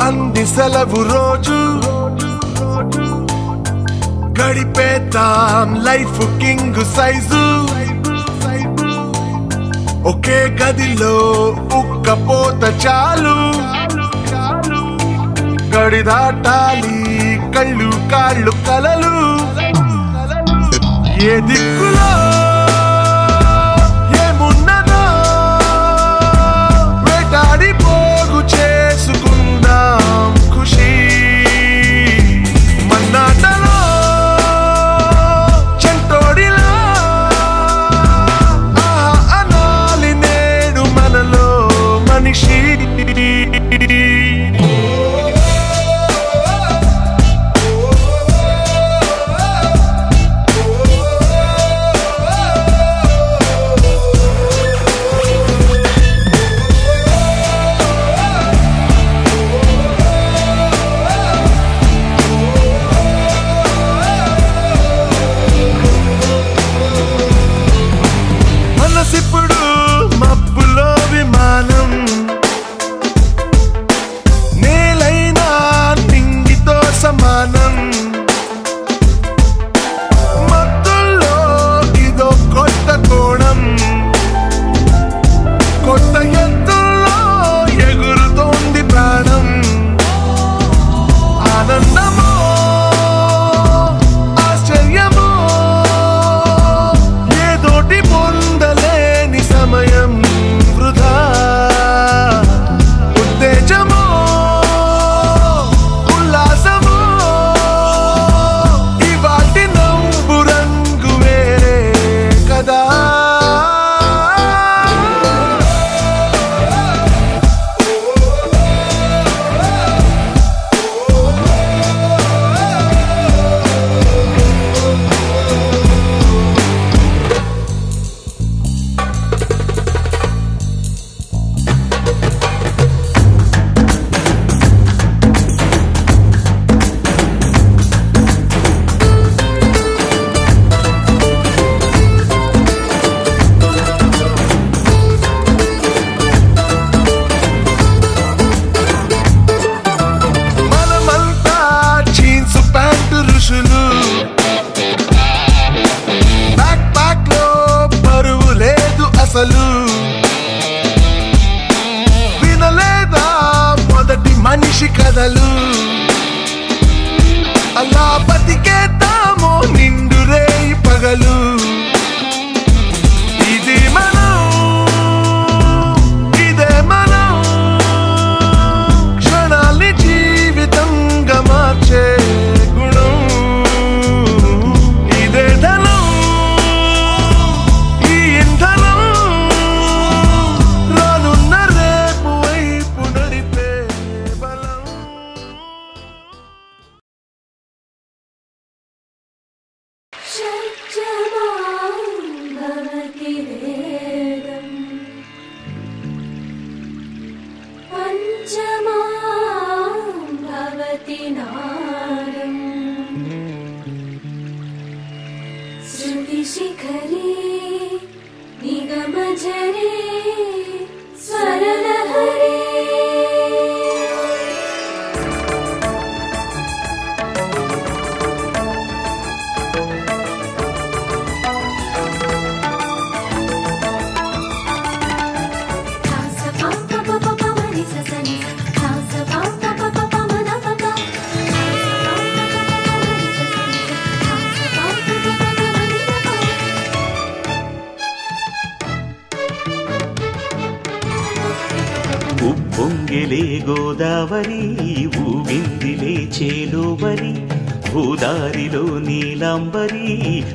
అంది సెలవు రోజు గడిపేద్దాం లైఫ్ కింగ్ సైజు ఒకే గదిలో ఉక్కపోత చాలు గడి దాటాలి కళ్ళు కాళ్ళు కలలు ఏ దిక్కులో ఏమున్నదో వేటాడి పోగు చేసుకుందాం ఖుషి మన్నాటలో చెంటోడిలా అనాలి నేడు మనలో మనిషి మనసిప్పుడు మబ్బులో విమానం నేలైనా నింగితో సమానం మత్తుల్లో ఇదో కొత్త కోణం కొత్త ఎత్తుల్లో ఎగురుతోంది ప్రాణం ఆనందమో ఆశ్చర్యమో ఏదోటి పొందలేని సమయం వృధా ఉత్తేజమో ఉల్లాసమో ఇవాటి నవ్వు రంగు వేరే కదా మనమంతా జీన్స్ ప్యాంటు ఋషులు బ్యాక్ ప్యాక్ లో బరువు లేదు అసలు వినలేదా మొదటి మనిషి కథలు అలా బతికేద్దామో నిండు రేయి పగలు ఇది మనం ఇదే మనం క్షణాల్ని జీవితంగా మార్చే గుణం ఇదే ధనం ఈ ఇంధనం రానున్న రేపు వైపు నడిపే బలం భవతి వేదం పంచమా భవతి నాదం శృతిశిఖరే నిగమజరే స్వరలహరే ఉప్పొంగిలే గోదావరి ఊగిందిలే చేలోవరి భూదారిలో నీలాంబరి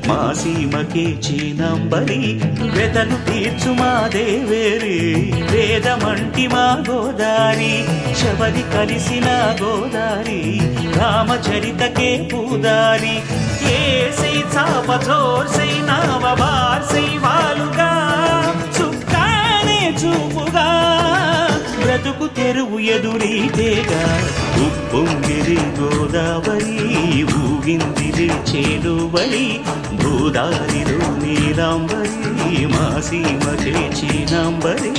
మా సీమకే చీనాంబరి వెతలు తీర్చు మా దేవేరి వేదమంటి మా గోదారి శబరి కలిసిన గోదారి రామచరితకే పూదారి ఏసై చాప చోర్సై నావ బార్సై వాలుగా చుక్కానే చూపుగా బ్రతుకు తెరువు ఎదురీతేగా ఉప్పొంగిరి గోదావరి ఊగిందిరి చేలువరి భూదారిలో నీలాంబరి మా సీమకే చీనాంబరి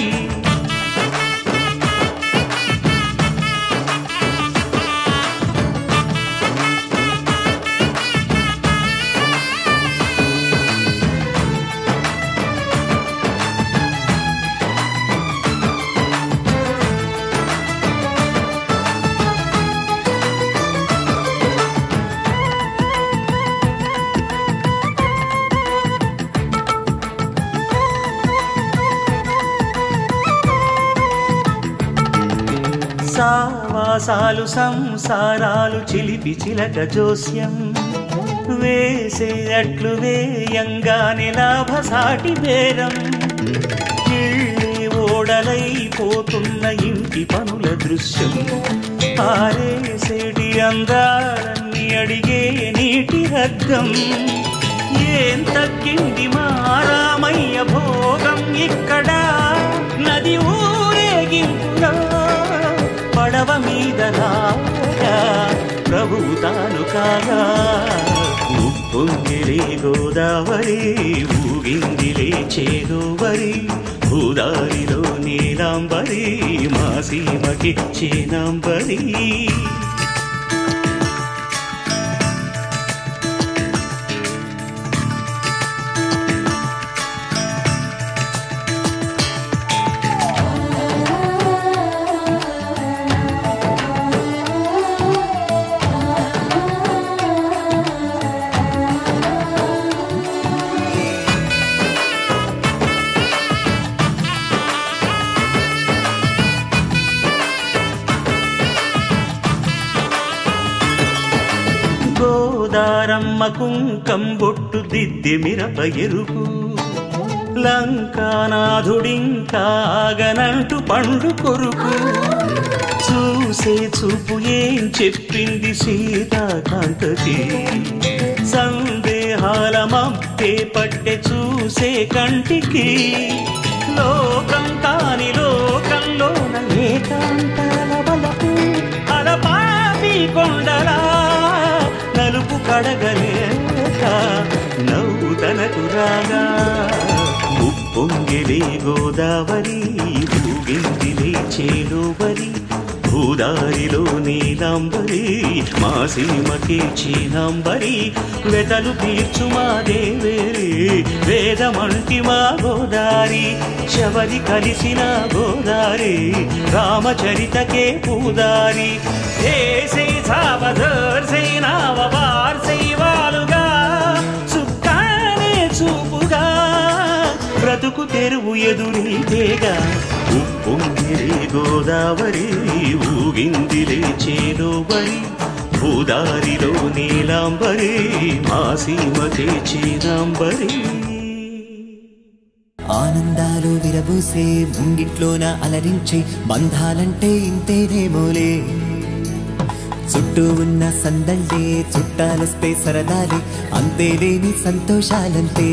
సావాసాలు సంసారాలు చిలిపి చిలక జోస్యం వేసే అట్లు వేయంగానే లాభసాటి బేరం ఇళ్ళే ఓడలైపోతున్న ఇంటి పనుల దృశ్యం ఆరేసేటి అందాలన్నీ అడిగే నీటి రగ్గం ఏం తగ్గింది మా రామయ్య భోగం ఇక్కడ నది ఊరేగింపులో పడవ మీద రాగా ప్రభువు తాను కాగా ఉప్పొంగిలే గోదావరి ఊగిందిలే చేదోవరి భూదారిలో నీలాంబరి మా సీమకి చేనాంబరి గోదారమ్మ కుంకం బొట్టు దిద్ది మిరప ఎరుపు లంకానాథుడింకాగనంటూ పండు కొరుకు చూసే చూపు ఏం చెప్పింది సీతాకాంతకి సందేహాల మబ్బే పట్టె చూసే కంటికి లోకం కాని లోకంలోన ఏకాంతాల వలపు అలపాపి కొండలా నలుపు కడగలేక నవ్వు తనకు రాగా ఉప్పొంగిలే గోదావరి ఊగిందిలే చేలోవరి భూదారిలో నీలాంబరి మా సీమకే చీనాంబరి వెతలు తీర్చు మా దేవేరి వేదమంటి మా గోదారి శబరి కలిసిన గోదారి రామచరితకే పూదారి ఏసై సావధర్సై నావవార్సై వాలుగా సుఖానే చూపుగా బ్రతుకు తెరువు ఎదురీతేగా ఉప్పొంగిలే గోదావరి ఊగిందిలే చేలోవరి భూదారిలో నీలాంబరి మా సీమకే చీనాంబరి ఆనందాలు విరబూసే ముంగిట్లోన అలరించే బంధాలంటే ఇంతేనేమోలే చుట్టూ ఉన్న సందళ్ళే చుట్టాలొస్తే సరదాలే అంతేలేని సంతోషాలంతే